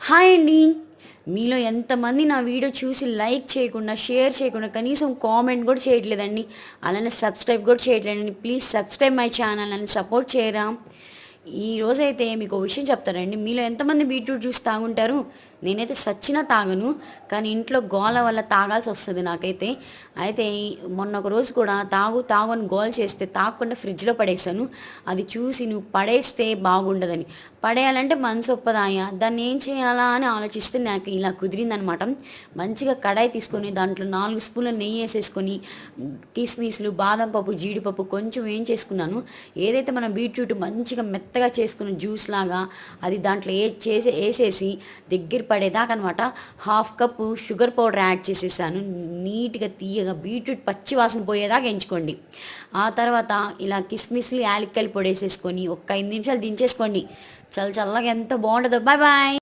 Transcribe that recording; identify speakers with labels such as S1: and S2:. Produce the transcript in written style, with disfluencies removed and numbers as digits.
S1: Hi అండి. మీలో ఎంతమంది నా వీడియో చూసి లైక్ చేయకుండా, షేర్ చేయకుండా, కనీసం కామెంట్ కూడా చేయట్లేదండి. అలానే సబ్స్క్రైబ్ కూడా చేయట్లేదండి. ప్లీజ్ సబ్స్క్రైబ్ మై ఛానల్ అని సపోర్ట్ చేయరా. ఈరోజైతే మీకు ఒక విషయం చెప్తానండి. మీలో ఎంతమంది బీట్రూట్ జ్యూస్ తాగుంటారు? నేనైతే సచ్చినా తాగను, కానీ ఇంట్లో గోల వల్ల తాగాల్సి వస్తుంది నాకైతే. అయితే మొన్న ఒక రోజు కూడా తాగు తాగు అని గోల చేస్తే తాగకుండా ఫ్రిడ్జ్లో పడేసాను. అది చూసి నువ్వు పడేస్తే బాగుండదని, పడేయాలంటే మనసు ఒప్పదాయా, దాన్ని ఏం చేయాలా అని ఆలోచిస్తే నాకు ఇలా కుదిరిందనమాట. మంచిగా కడాయి తీసుకొని దాంట్లో 4 స్పూన్ల నెయ్యి వేసేసుకొని కిస్మిస్లు, బాదం పప్పు, జీడిపప్పు కొంచెం ఏం చేసుకున్నాను. ఏదైతే మనం బీట్రూట్ మంచిగా మెత్తగా చేసుకున్న జ్యూస్ లాగా అది దాంట్లో వేసేసి దగ్గర పడేదాకా అనమాట 1/2 కప్పు షుగర్ పౌడర్ యాడ్ చేసేసాను. నీట్గా తీయగా బీట్రూట్ పచ్చి వాసన పోయేదాకా ఎంచుకోండి. ఆ తర్వాత ఇలా కిస్మిస్లు, యాలక్కాయలు పొడి వేసేసుకొని ఒక 5 నిమిషాలు దించేసుకోండి. చల్లగా ఎంత బాగుంటుందో. Bye bye.